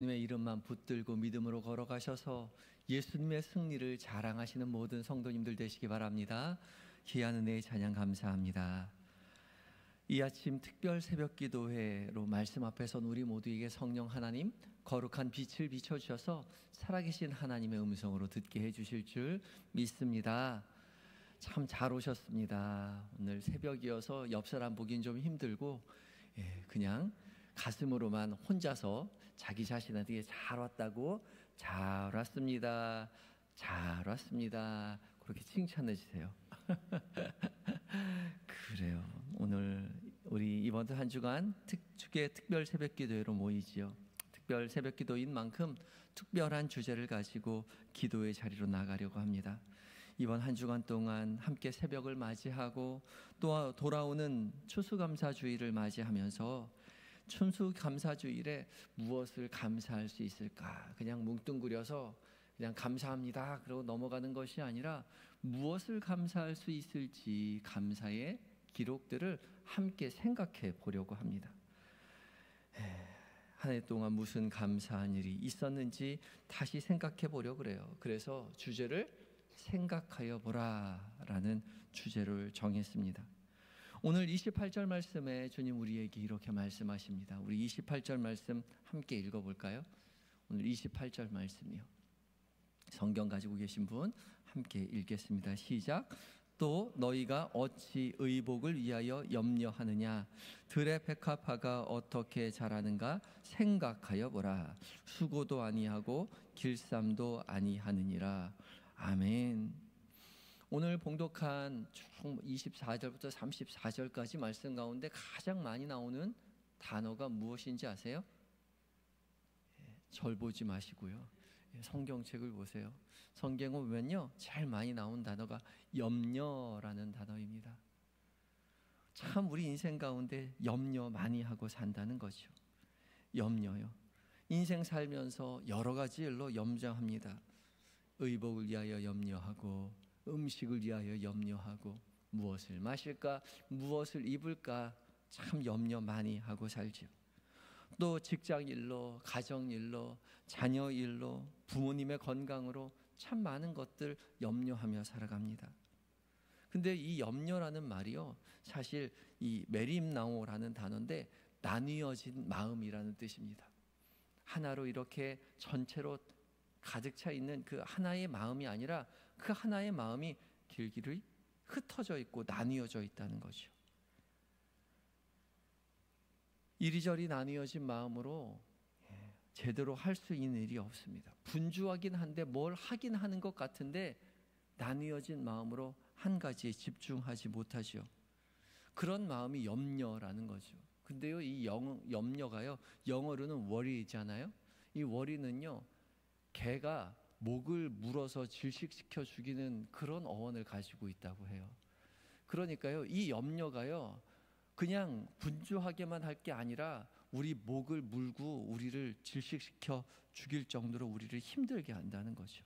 예수님의 이름만 붙들고 믿음으로 걸어가셔서 예수님의 승리를 자랑하시는 모든 성도님들 되시기 바랍니다. 귀한 은혜의 찬양 감사합니다. 이 아침 특별 새벽 기도회로 말씀 앞에 선 우리 모두에게 성령 하나님 거룩한 빛을 비춰주셔서 살아계신 하나님의 음성으로 듣게 해주실 줄 믿습니다. 참 잘 오셨습니다. 오늘 새벽이어서 옆 사람 보긴 좀 힘들고 그냥 가슴으로만 혼자서 자기 자신한테 잘 왔다고, 잘 왔습니다, 잘 왔습니다, 그렇게 칭찬해 주세요. 그래요. 오늘 우리 이번 한 주간 특별 새벽 기도회로 모이지요. 특별 새벽 기도인 만큼 특별한 주제를 가지고 기도의 자리로 나가려고 합니다. 이번 한 주간 동안 함께 새벽을 맞이하고 또 돌아오는 추수감사주일을 맞이하면서 추수감사주일에 무엇을 감사할 수 있을까? 그냥 뭉뚱그려서 그냥 감사합니다 그러고 넘어가는 것이 아니라 무엇을 감사할 수 있을지 감사의 기록들을 함께 생각해 보려고 합니다. 한 해 동안 무슨 감사한 일이 있었는지 다시 생각해 보려고 그래요. 그래서 주제를 생각하여 보라라는 주제를 정했습니다. 오늘 28절 말씀에 주님 우리에게 이렇게 말씀하십니다. 우리 28절 말씀 함께 읽어볼까요? 오늘 28절 말씀이요. 성경 가지고 계신 분 함께 읽겠습니다. 시작. 또 너희가 어찌 의복을 위하여 염려하느냐? 들의 백합화가 어떻게 자라는가 생각하여 보라. 수고도 아니하고 길쌈도 아니하느니라. 아멘. 오늘 봉독한 총 24절부터 34절까지 말씀 가운데 가장 많이 나오는 단어가 무엇인지 아세요? 절 보지 마시고요. 성경책을 보세요. 성경을 보면요, 제일 많이 나온 단어가 염려라는 단어입니다. 참 우리 인생 가운데 염려 많이 하고 산다는 거죠. 염려요. 인생 살면서 여러 가지 일로 염려합니다. 의복을 위하여 염려하고, 음식을 위하여 염려하고, 무엇을 마실까, 무엇을 입을까 참 염려 많이 하고 살죠. 또 직장일로, 가정일로, 자녀일로, 부모님의 건강으로 참 많은 것들 염려하며 살아갑니다. 근데 이 염려라는 말이요, 사실 이 메림나오라는 단어인데 나뉘어진 마음이라는 뜻입니다. 하나로 이렇게 전체로 가득 차 있는 그 하나의 마음이 아니라 그 하나의 마음이 길길이 흩어져 있고 나뉘어져 있다는 거죠. 이리저리 나뉘어진 마음으로 제대로 할 수 있는 일이 없습니다. 분주하긴 한데 뭘 하긴 하는 것 같은데 나뉘어진 마음으로 한 가지에 집중하지 못하죠. 그런 마음이 염려라는 거죠. 근데요, 이 염려가요, 영어로는 worry잖아요. 이 worry는요, 개가 목을 물어서 질식시켜 죽이는 그런 어원을 가지고 있다고 해요. 그러니까요, 이 염려가요, 그냥 분주하게만 할 게 아니라 우리 목을 물고 우리를 질식시켜 죽일 정도로 우리를 힘들게 한다는 거죠.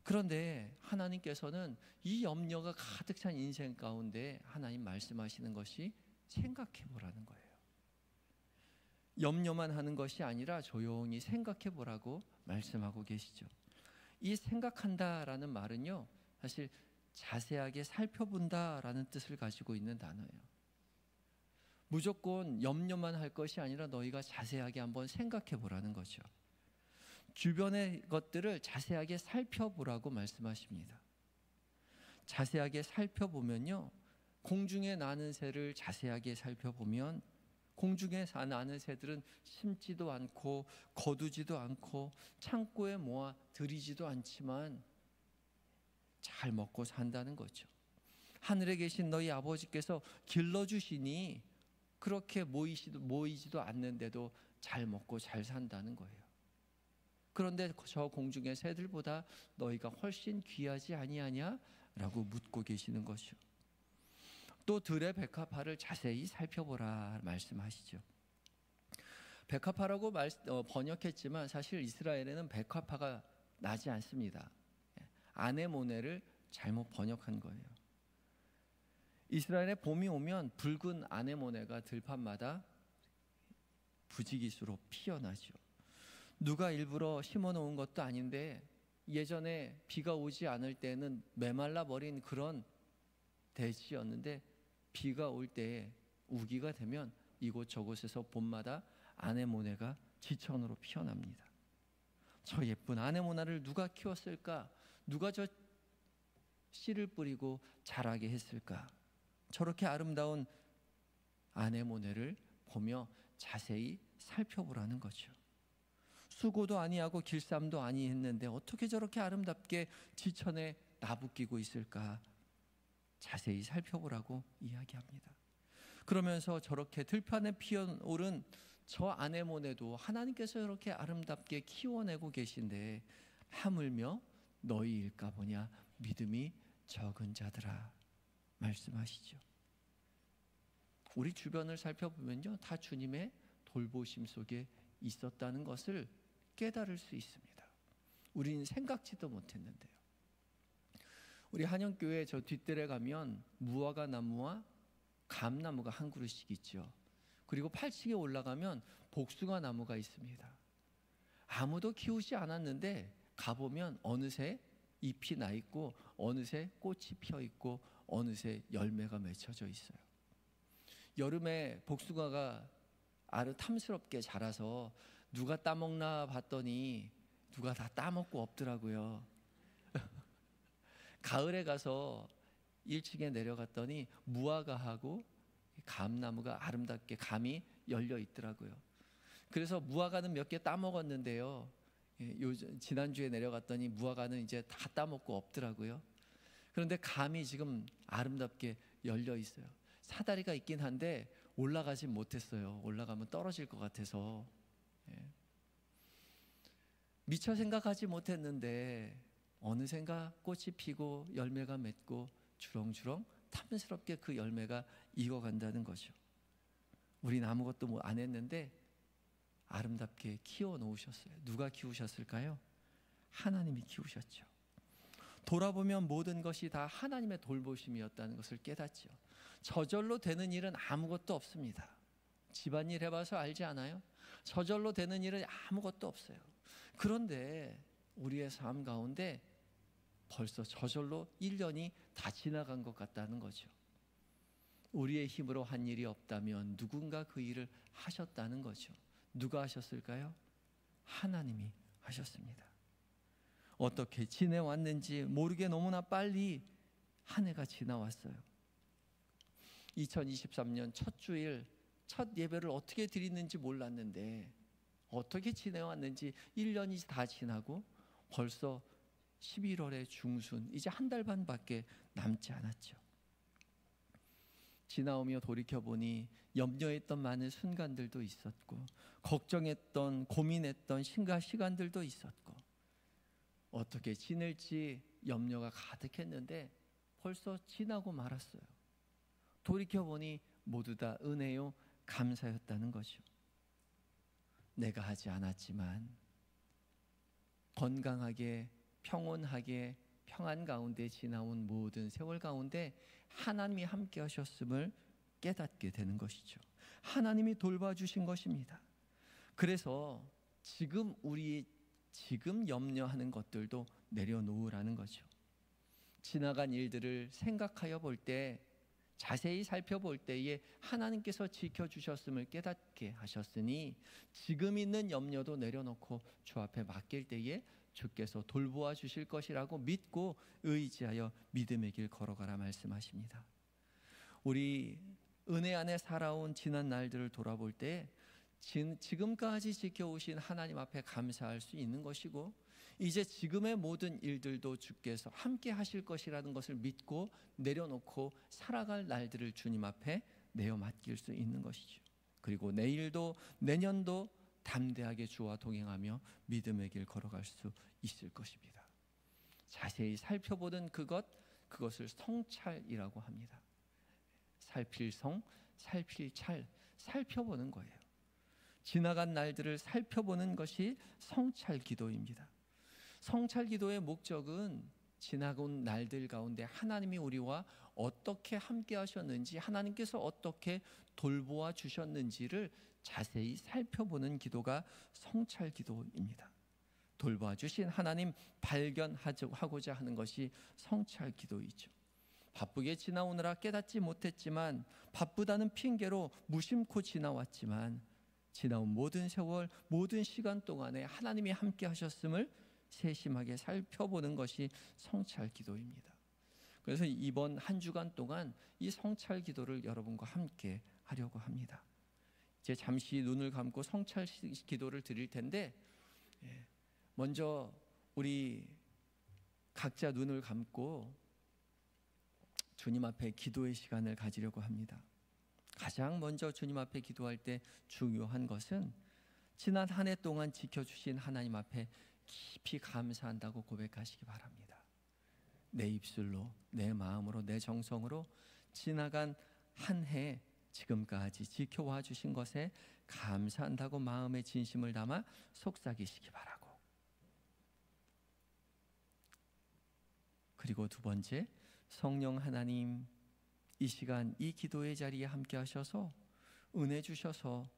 그런데 하나님께서는 이 염려가 가득 찬 인생 가운데 하나님 말씀하시는 것이 생각해 보라는 거예요. 염려만 하는 것이 아니라 조용히 생각해 보라고 말씀하고 계시죠. 이 생각한다라는 말은요, 사실 자세하게 살펴본다라는 뜻을 가지고 있는 단어예요. 무조건 염려만 할 것이 아니라 너희가 자세하게 한번 생각해 보라는 거죠. 주변의 것들을 자세하게 살펴보라고 말씀하십니다. 자세하게 살펴보면요, 공중에 나는 새를 자세하게 살펴보면 공중에 나는 새들은 심지도 않고 거두지도 않고 창고에 모아 들이지도 않지만 잘 먹고 산다는 거죠. 하늘에 계신 너희 아버지께서 길러주시니 그렇게 모이지도 않는데도 잘 먹고 잘 산다는 거예요. 그런데 저 공중의 새들보다 너희가 훨씬 귀하지 아니하냐? 라고 묻고 계시는 것이죠. 또 들의 백합화를 자세히 살펴보라 말씀하시죠. 백합화라고 번역했지만 사실 이스라엘에는 백합화가 나지 않습니다. 아네모네를 잘못 번역한 거예요. 이스라엘에 봄이 오면 붉은 아네모네가 들판마다 부지기수로 피어나죠. 누가 일부러 심어놓은 것도 아닌데 예전에 비가 오지 않을 때는 메말라 버린 그런 대지였는데 비가 올 때에 우기가 되면 이곳저곳에서 봄마다 아네모네가 지천으로 피어납니다. 저 예쁜 아네모나를 누가 키웠을까? 누가 저 씨를 뿌리고 자라게 했을까? 저렇게 아름다운 아네모네를 보며 자세히 살펴보라는 거죠. 수고도 아니하고 길쌈도 아니했는데 어떻게 저렇게 아름답게 지천에 나부끼고 있을까? 자세히 살펴보라고 이야기합니다. 그러면서 저렇게 들판에 피어오른 저 아네모네도 하나님께서 이렇게 아름답게 키워내고 계신데 하물며 너희일까 보냐 믿음이 적은 자들아 말씀하시죠. 우리 주변을 살펴보면요, 다 주님의 돌보심 속에 있었다는 것을 깨달을 수 있습니다. 우리는 생각지도 못했는데요. 우리 한영교회 저 뒷뜰에 가면 무화과 나무와 감나무가 한 그루씩 있죠. 그리고 8층에 올라가면 복숭아 나무가 있습니다. 아무도 키우지 않았는데 가보면 어느새 잎이 나 있고 어느새 꽃이 피어 있고 어느새 열매가 맺혀져 있어요. 여름에 복숭아가 아주 탐스럽게 자라서 누가 따먹나 봤더니 누가 다 따먹고 없더라고요. 가을에 가서 1층에 내려갔더니 무화과하고 감나무가 아름답게 감이 열려 있더라고요. 그래서 무화과는 몇 개 따먹었는데요, 지난주에 내려갔더니 무화과는 이제 다 따먹고 없더라고요. 그런데 감이 지금 아름답게 열려 있어요. 사다리가 있긴 한데 올라가진 못했어요. 올라가면 떨어질 것 같아서. 미처 생각하지 못했는데 어느샌가 꽃이 피고 열매가 맺고 주렁주렁 탐스럽게 그 열매가 익어간다는 거죠. 우린 아무것도 안 했는데 아름답게 키워 놓으셨어요. 누가 키우셨을까요? 하나님이 키우셨죠. 돌아보면 모든 것이 다 하나님의 돌보심이었다는 것을 깨닫죠. 저절로 되는 일은 아무것도 없습니다. 집안일 해봐서 알지 않아요? 저절로 되는 일은 아무것도 없어요. 그런데 우리의 삶 가운데 벌써 저절로 1년이 다 지나간 것 같다는 거죠. 우리의 힘으로 한 일이 없다면 누군가 그 일을 하셨다는 거죠. 누가 하셨을까요? 하나님이 하셨습니다. 어떻게 지내왔는지 모르게 너무나 빨리 한 해가 지나왔어요. 2023년 첫 주일 첫 예배를 어떻게 드리는지 몰랐는데 어떻게 지내왔는지 1년이 다 지나고 벌써 11월의 중순, 이제 한 달 반밖에 남지 않았죠. 지나오며 돌이켜보니 염려했던 많은 순간들도 있었고 걱정했던, 고민했던 시간들도 있었고 어떻게 지낼지 염려가 가득했는데 벌써 지나고 말았어요. 돌이켜보니 모두 다 은혜요 감사였다는 거죠. 내가 하지 않았지만 건강하게 평온하게 평안 가운데 지나온 모든 세월 가운데 하나님이 함께 하셨음을 깨닫게 되는 것이죠. 하나님이 돌봐주신 것입니다. 그래서 지금 염려하는 것들도 내려놓으라는 거죠. 지나간 일들을 생각하여 볼 때, 자세히 살펴볼 때에 하나님께서 지켜주셨음을 깨닫게 하셨으니 지금 있는 염려도 내려놓고 주 앞에 맡길 때에 주께서 돌보아 주실 것이라고 믿고 의지하여 믿음의 길 걸어가라 말씀하십니다. 우리 은혜 안에 살아온 지난 날들을 돌아볼 때 지금까지 지켜오신 하나님 앞에 감사할 수 있는 것이고 이제 지금의 모든 일들도 주께서 함께 하실 것이라는 것을 믿고 내려놓고 살아갈 날들을 주님 앞에 내어 맡길 수 있는 것이죠. 그리고 내일도 내년도 담대하게 주와 동행하며 믿음의 길 걸어갈 수 있을 것입니다. 자세히 살펴보는 그것을 성찰이라고 합니다. 살필 성, 살필 찰, 살펴보는 거예요. 지나간 날들을 살펴보는 것이 성찰 기도입니다. 성찰 기도의 목적은 지나온 날들 가운데 하나님이 우리와 어떻게 함께 하셨는지, 하나님께서 어떻게 돌보아 주셨는지를 자세히 살펴보는 기도가 성찰 기도입니다. 돌보아 주신 하나님 발견하고자 하는 것이 성찰 기도이죠. 바쁘게 지나오느라 깨닫지 못했지만, 바쁘다는 핑계로 무심코 지나왔지만, 지나온 모든 세월, 모든 시간 동안에 하나님이 함께 하셨음을 세심하게 살펴보는 것이 성찰 기도입니다. 그래서 이번 한 주간 동안 이 성찰 기도를 여러분과 함께 하려고 합니다. 이제 잠시 눈을 감고 성찰 기도를 드릴 텐데, 먼저 우리 각자 눈을 감고 주님 앞에 기도의 시간을 가지려고 합니다. 가장 먼저 주님 앞에 기도할 때 중요한 것은 지난 한 해 동안 지켜주신 하나님 앞에 깊이 감사한다고 고백하시기 바랍니다. 내 입술로, 내 마음으로, 내 정성으로 지나간 한 해 지금까지 지켜와 주신 것에 감사한다고 마음의 진심을 담아 속삭이시기 바라고, 그리고 두 번째, 성령 하나님, 이 시간 이 기도의 자리에 함께 하셔서 은혜 주셔서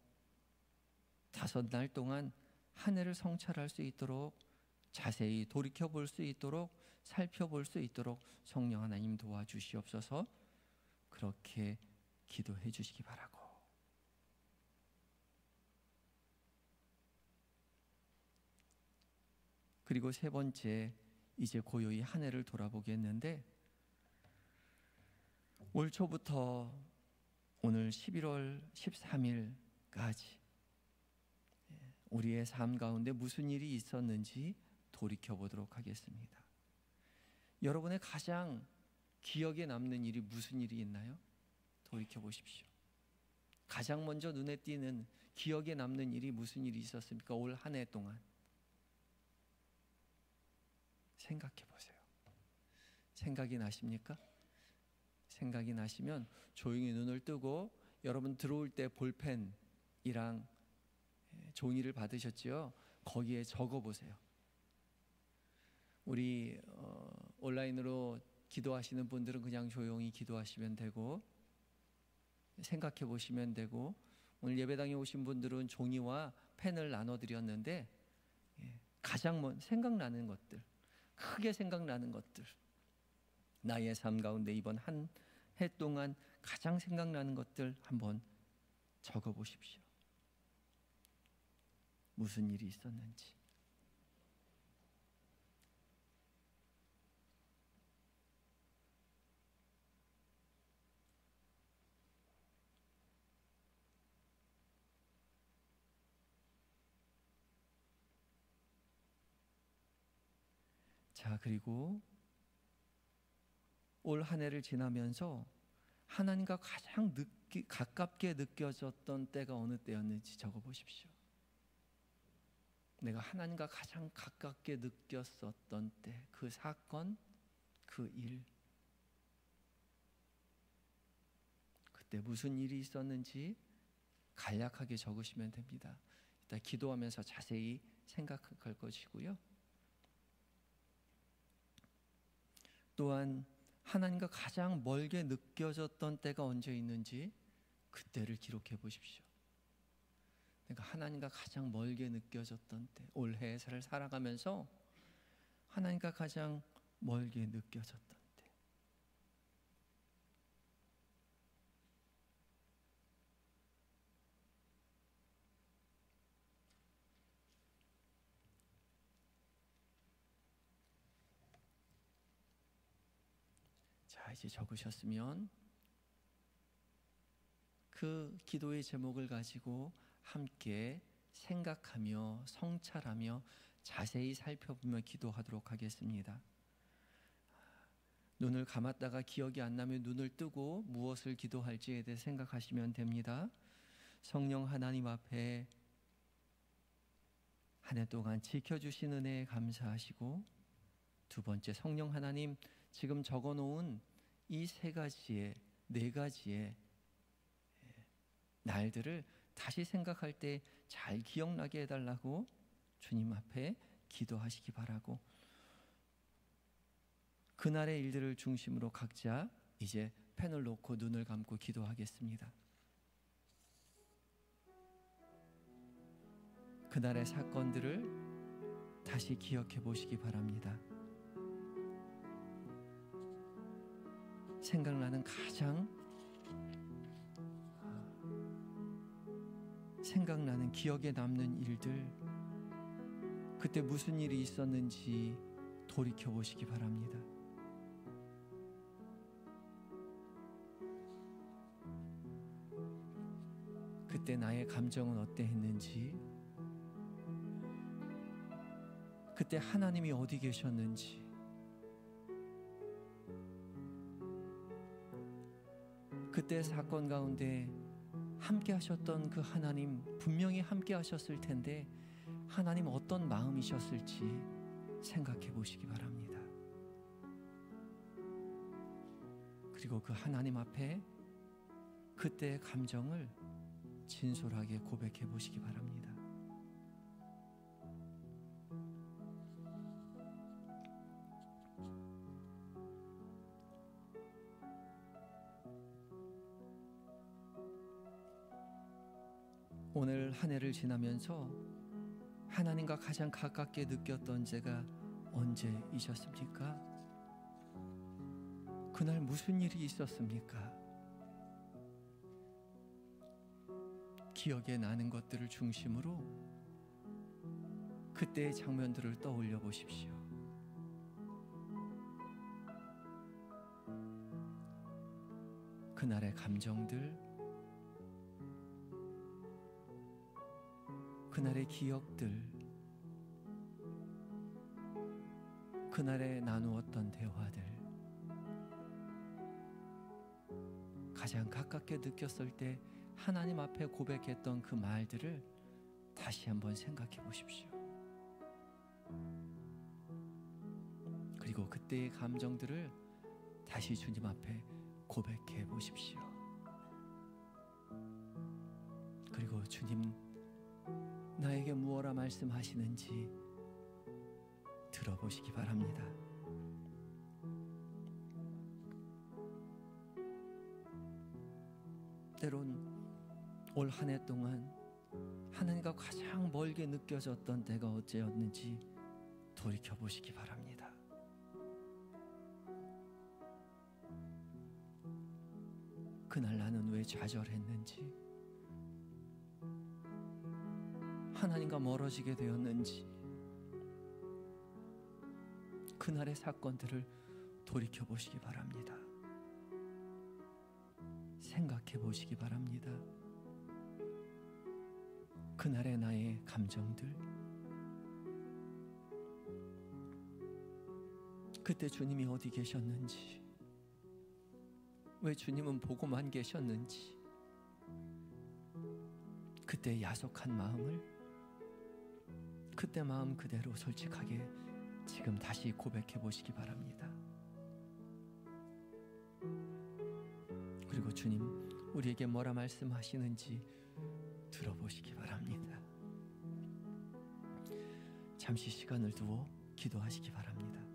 5날 동안 한 해를 성찰할 수 있도록, 자세히 돌이켜볼 수 있도록, 살펴볼 수 있도록 성령 하나님 도와주시옵소서. 그렇게 기도해 주시기 바라고, 그리고 세 번째, 이제 고요히 한 해를 돌아보겠는데, 올 초부터 오늘 11월 13일까지 우리의 삶 가운데 무슨 일이 있었는지 돌이켜보도록 하겠습니다. 여러분의 가장 기억에 남는 일이 무슨 일이 있나요? 돌이켜보십시오. 가장 먼저 눈에 띄는 기억에 남는 일이 무슨 일이 있었습니까? 올 한 해 동안 생각해 보세요. 생각이 나십니까? 생각이 나시면 조용히 눈을 뜨고, 여러분 들어올 때 볼펜이랑 종이를 받으셨지요? 거기에 적어 보세요. 우리 온라인으로 기도하시는 분들은 그냥 조용히 기도하시면 되고, 생각해 보시면 되고, 오늘 예배당에 오신 분들은 종이와 펜을 나눠드렸는데, 가장 먼저 생각나는 것들, 크게 생각나는 것들, 나의 삶 가운데 이번 한 해 동안 가장 생각나는 것들 한번 적어 보십시오. 무슨 일이 있었는지. 자, 그리고 올 한 해를 지나면서 하나님과 가장 가깝게 느껴졌던 때가 어느 때였는지 적어 보십시오. 내가 하나님과 가장 가깝게 느꼈었던 때, 그 사건, 그 일, 그때 무슨 일이 있었는지 간략하게 적으시면 됩니다. 이따 기도하면서 자세히 생각할 것이고요. 또한 하나님과 가장 멀게 느껴졌던 때가 언제 있는지 그때를 기록해 보십시오. 내가 하나님과 가장 멀게 느껴졌던 때, 올해 살아가면서 하나님과 가장 멀게 느껴졌던 때. 자, 이제 적으셨으면 그 기도의 제목을 가지고 함께 생각하며 성찰하며 자세히 살펴보며 기도하도록 하겠습니다. 눈을 감았다가 기억이 안 나면 눈을 뜨고 무엇을 기도할지에 대해 생각하시면 됩니다. 성령 하나님 앞에 한 해 동안 지켜주신 은혜에 감사하시고, 두 번째, 성령 하나님, 지금 적어놓은 이 네 가지의 날들을 다시 생각할 때 잘 기억나게 해달라고 주님 앞에 기도하시기 바라고, 그날의 일들을 중심으로 각자 이제 펜을 놓고 눈을 감고 기도하겠습니다. 그날의 사건들을 다시 기억해 보시기 바랍니다. 생각나는 기억에 남는 일들, 그때 무슨 일이 있었는지 돌이켜 보시기 바랍니다. 그때 나의 감정은 어떠했는지, 그때 하나님이 어디 계셨는지, 그때 사건 가운데 함께 하셨던 그 하나님, 분명히 함께 하셨을 텐데 하나님 어떤 마음이셨을지 생각해 보시기 바랍니다. 그리고 그 하나님 앞에 그때의 감정을 진솔하게 고백해 보시기 바랍니다. 오늘 한 해를 지나면서 하나님과 가장 가깝게 느꼈던 때가 언제이셨습니까? 그날 무슨 일이 있었습니까? 기억에 나는 것들을 중심으로 그때의 장면들을 떠올려 보십시오. 그날의 감정들, 그날의 기억들, 그날에 나누었던 대화들, 가장 가깝게 느꼈을 때 하나님 앞에 고백했던 그 말들을 다시 한번 생각해 보십시오. 그리고 그때의 감정들을 다시 주님 앞에 고백해 보십시오. 그리고 주님 나에게 무엇라 말씀하시는지 들어보시기 바랍니다. 때론 올 한 해 동안 하나님과 가장 멀게 느껴졌던 때가 어째였는지 돌이켜보시기 바랍니다. 그날 나는 왜 좌절했는지, 하나님과 멀어지게 되었는지, 그날의 사건들을 돌이켜보시기 바랍니다. 생각해 보시기 바랍니다. 그날의 나의 감정들, 그때 주님이 어디 계셨는지, 왜 주님은 보고만 계셨는지, 그때 야속한 마음을 그때 마음 그대로 솔직하게 지금 다시 고백해 보시기 바랍니다. 그리고 주님 우리에게 뭐라 말씀하시는지 들어보시기 바랍니다. 잠시 시간을 두어 기도하시기 바랍니다.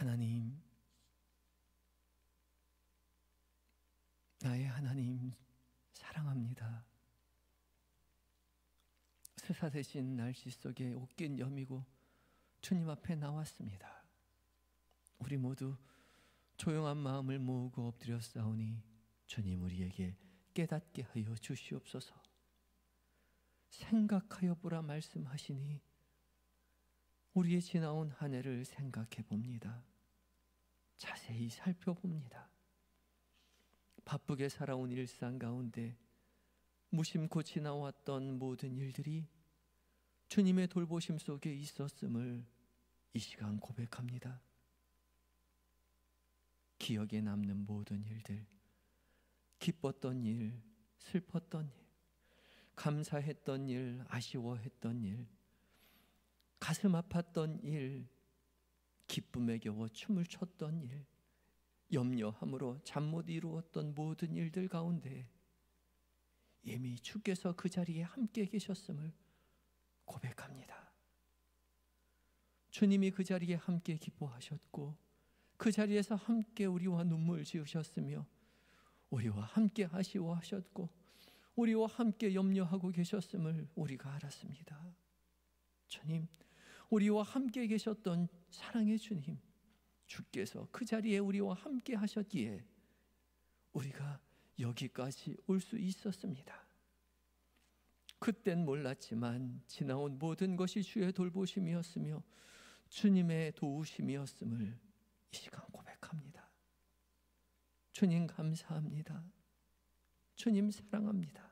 하나님, 나의 하나님 사랑합니다. 스사 대신 날씨 속에 옷깃 여미고 주님 앞에 나왔습니다. 우리 모두 조용한 마음을 모으고 엎드려 싸우니 주님 우리에게 깨닫게 하여 주시옵소서. 생각하여 보라 말씀하시니 우리의 지나온 한 해를 생각해 봅니다. 자세히 살펴봅니다. 바쁘게 살아온 일상 가운데 무심코 지나왔던 모든 일들이 주님의 돌보심 속에 있었음을 이 시간 고백합니다. 기억에 남는 모든 일들, 기뻤던 일, 슬펐던 일, 감사했던 일, 아쉬워했던 일, 가슴 아팠던 일, 기쁨에 겨워 춤을 췄던 일, 염려함으로 잠 못 이루었던 모든 일들 가운데 이미 주께서 그 자리에 함께 계셨음을 고백합니다. 주님이 그 자리에 함께 기뻐하셨고 그 자리에서 함께 우리와 눈물 지으셨으며 우리와 함께 아쉬워하셨고 우리와 함께 염려하고 계셨음을 우리가 알았습니다. 주님, 우리와 함께 계셨던 사랑의 주님, 주께서 그 자리에 우리와 함께 하셨기에 우리가 여기까지 올 수 있었습니다. 그땐 몰랐지만 지나온 모든 것이 주의 돌보심이었으며 주님의 도우심이었음을 이 시간 고백합니다. 주님 감사합니다. 주님 사랑합니다.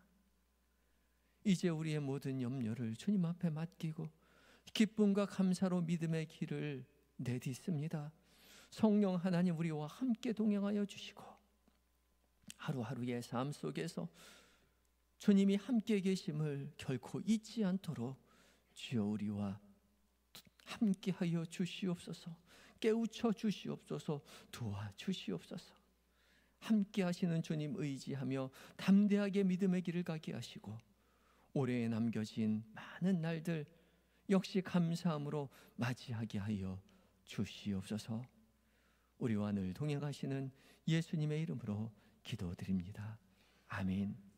이제 우리의 모든 염려를 주님 앞에 맡기고 기쁨과 감사로 믿음의 길을 내딛습니다. 성령 하나님 우리와 함께 동행하여 주시고 하루하루의 삶 속에서 주님이 함께 계심을 결코 잊지 않도록 주여 우리와 함께하여 주시옵소서. 깨우쳐 주시옵소서. 도와주시옵소서. 함께 하시는 주님 의지하며 담대하게 믿음의 길을 가게 하시고 올해에 남겨진 많은 날들 역시 감사함으로 맞이하게 하여 주시옵소서. 우리와 늘 동행하시는 예수님의 이름으로 기도드립니다. 아멘.